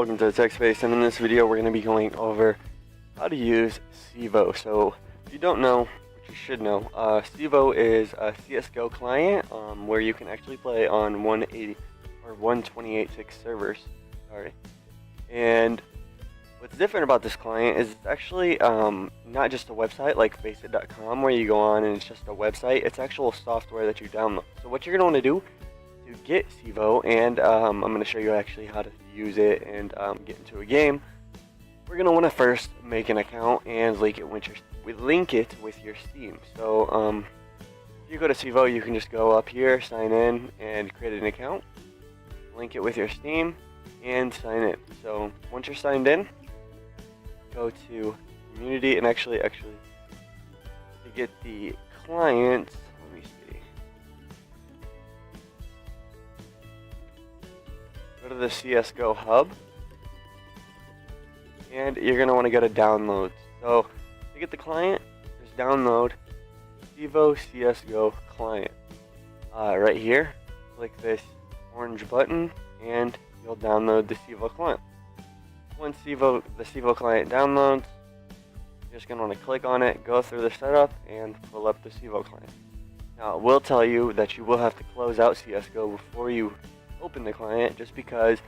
welcome to the Tech Space, and in this video we're going to be going over how to use CEVO. So if you don't know, which you should know, CEVO is a CSGO client where you can actually play on 180 or 128.6 servers. And what's different about this client is it's actually not just a website like faceit.com where you go on and it's just a website. It's actual software that you download. So what you're going to want to do to get CEVO, and I'm going to show you actually how to use it and get into a game. We're going to want to first make an account and link it with your Steam. So if you go to CEVO, you can just go up here, sign in, and create an account, link it with your Steam, and sign in. So once you're signed in, go to community, and actually to get the client, let me see. Go to the CSGO hub, and you're going to want to go to downloads. So to get the client, just download CEVO CSGO client. Right here, click this orange button, and you'll download the CEVO client. Once the CEVO client downloads, you're just going to want to click on it, go through the setup, and pull up the CEVO client. Now, it will tell you that you will have to close out CSGO before you open the client, just because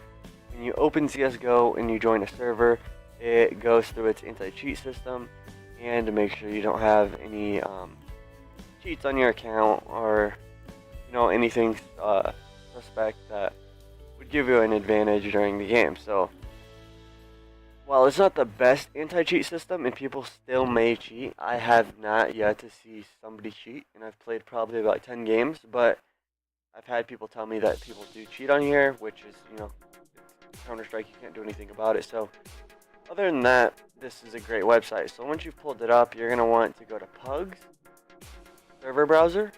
when you open CSGO and you join a server, it goes through its anti-cheat system, and to make sure you don't have any cheats on your account or anything suspect that would give you an advantage during the game. So while it's not the best anti-cheat system and people still may cheat, I have not yet to see somebody cheat, and I've played probably about 10 games, but I've had people tell me that people do cheat on here, which is, Counter-Strike, you can't do anything about it. So other than that, this is a great website. So once you've pulled it up, you're going to want to go to Pugs, server browser,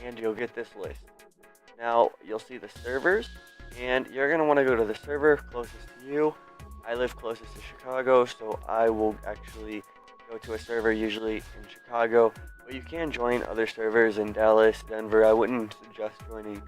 and you'll get this list. Now, you'll see the servers, and you're going to want to go to the server closest to you. I live closest to Chicago, so I will actually go to a server usually in Chicago. But you can join other servers in Dallas, Denver. I wouldn't suggest joining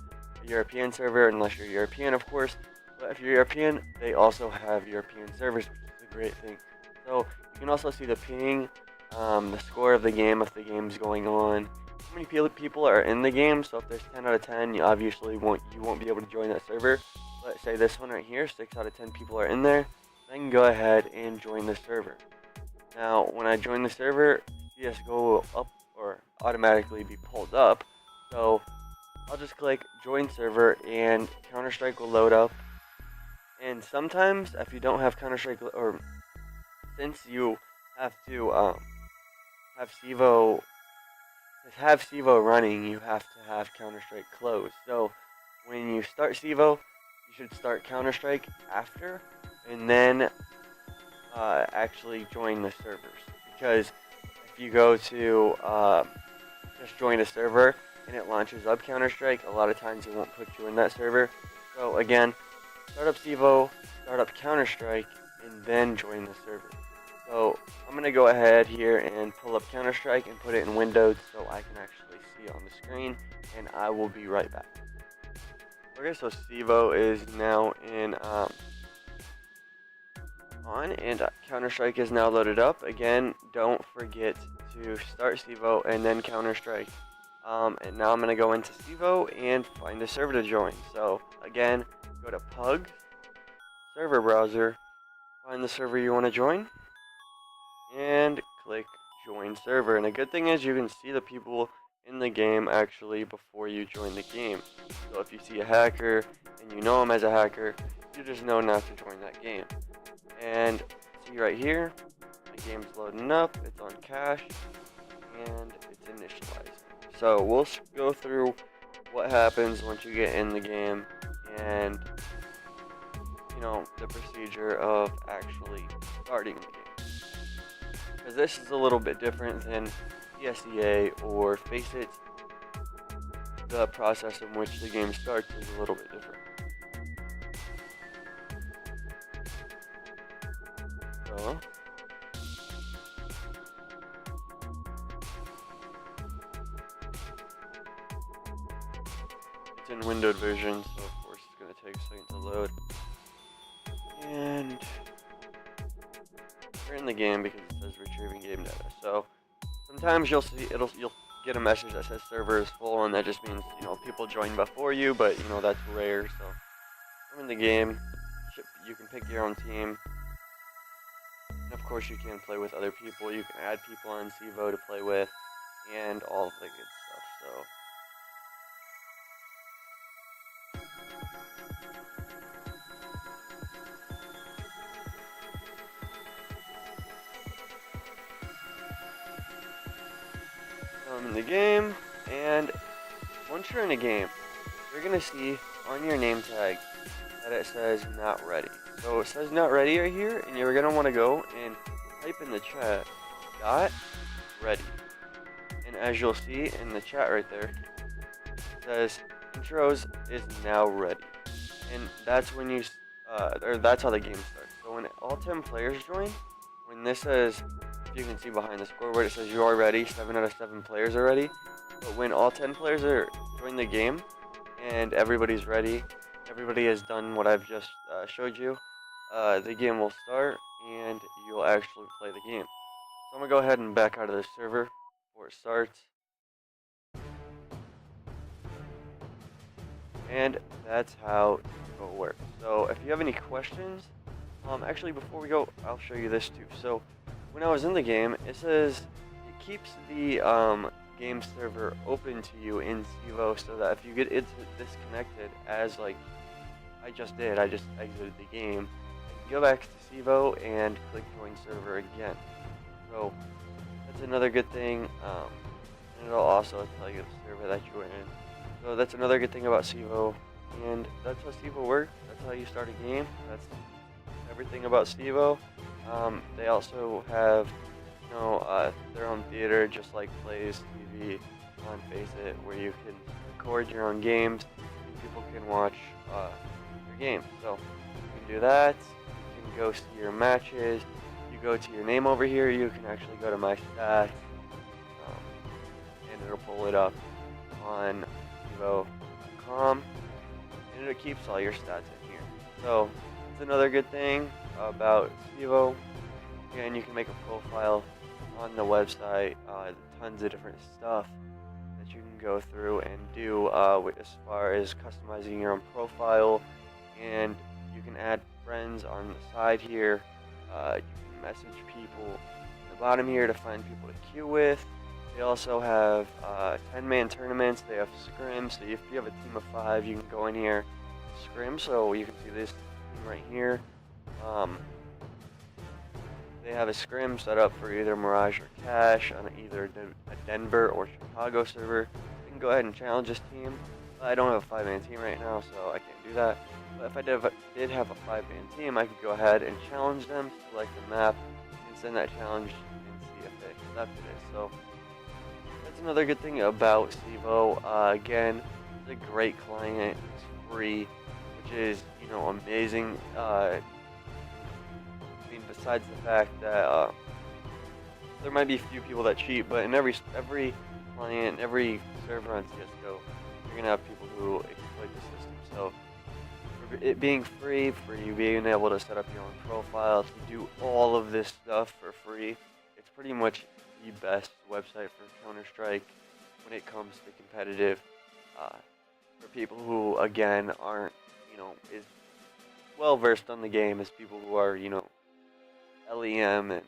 a European server unless you're European, of course. But if you're European, they also have European servers, which is a great thing. So you can also see the ping, the score of the game if the game's going on, how many people are in the game. So if there's 10 out of 10, you obviously won't be able to join that server. Let's say this one right here, 6 out of 10 people are in there. Then go ahead and join the server. Now, when I join the server, CSGO will automatically be pulled up. So I'll just click join server, and Counter-Strike will load up. And sometimes if you don't have Counter-Strike, or since you have to have CEVO running, you have to have Counter-Strike closed. So when you start CEVO, you should start Counter-Strike after, and then actually join the servers. Because if you go to just join a server and it launches up Counter-Strike, a lot of times it won't put you in that server. So again, start up CEVO, start up Counter-Strike, and then join the server. So I'm going to go ahead here and pull up Counter-Strike and put it in Windows so I can actually see it on the screen, and I will be right back. Okay, so CEVO is now in on, and Counter-Strike is now loaded up. Again, don't forget to start CEVO and then Counter-Strike. And now I'm going to go into CEVO and find a server to join. So again, go to Pug, server browser, find the server you want to join, and click join server. And a good thing is you can see the people in the game actually before you join the game. So if you see a hacker and you know him as a hacker, you just know not to join that game. And see right here, the game's loading up, it's on cache, and it's initializing. So we'll go through what happens once you get in the game, and the procedure of actually starting the game. Because this is a little bit different than ESEA or Faceit. The process in which the game starts is a little bit different. So it's in windowed version, so of course it's going to take a second to load. And we're in the game because it says retrieving game data. So sometimes you'll get a message that says server is full, and that just means, you know, people joined before you, but you know that's rare. So I'm in the game. You can pick your own team. And of course you can play with other people. You can add people on CEVO to play with and all of the good stuff. So I'm in the game, and once you're in a game, you're gonna see on your name tag that it says not ready. So it says not ready right here, and you're gonna want to go and type in the chat .ready. And as you'll see in the chat right there, it says intros is now ready. And that's when you or that's how the game starts. So when all 10 players join, when this says, you can see behind the scoreboard, it says you are ready, 7 out of 7 players are ready. But when all 10 players are join the game and everybody's ready, everybody has done what I've just showed you, the game will start and you'll actually play the game. So I'm gonna go ahead and back out of the server before it starts. And that's how it works. So if you have any questions, actually before we go, I'll show you this too. So when I was in the game, it says it keeps the game server open to you in CEVO, so that if you get disconnected, as like I just did, I just exited the game, I can go back to CEVO and click join server again. So that's another good thing, and it'll also tell you the server that you were in. So that's another good thing about CEVO, and that's how CEVO works. That's how you start a game. That's everything about CEVO. They also have, you know, their own theater, just like Plays TV on Face It, where you can record your own games and people can watch your games. So you can do that. You can go see your matches. You go to your name over here. You can actually go to my stats, and it'll pull it up on CEVO.com, and it keeps all your stats in here. So it's another good thing about CEVO. Again, you can make a profile on the website. Tons of different stuff that you can go through and do as far as customizing your own profile, and you can add friends on the side here. You can message people at the bottom here to find people to queue with. They also have 10-man tournaments. They have scrims. So if you have a team of 5, you can go in here, scrim. So you can see this team right here. They have a scrim set up for either Mirage or Cash on either a Denver or Chicago server. You can go ahead and challenge this team. I don't have a 5-man team right now, so I can't do that. But if I did have a 5-man team, I could go ahead and challenge them, select the map, and send that challenge and see if they accepted it. So that's another good thing about CEVO. Again, it's a great client. It's free, which is, you know, amazing. Besides the fact that there might be a few people that cheat, but in every client, every server on CSGO, you're gonna have people who exploit the system. So for it being free, for you being able to set up your own profile, to do all of this stuff for free, it's pretty much the best website for Counter-Strike when it comes to competitive. For people who, again, aren't, you know, as well versed on the game as people who are, you know, LEM and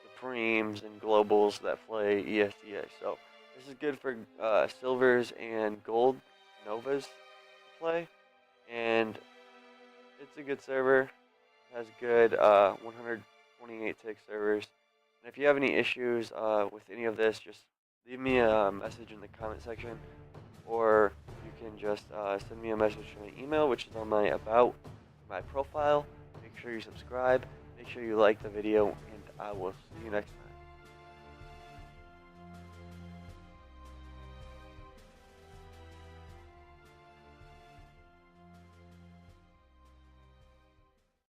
Supremes and Globals that play ESEA. So this is good for Silvers and Gold Novas to play, and it's a good server. It has good 128 tick servers. And if you have any issues with any of this, just leave me a message in the comment section, or you can just send me a message to my email, which is on my profile. Make sure you subscribe. Make sure you like the video, and I will see you next time.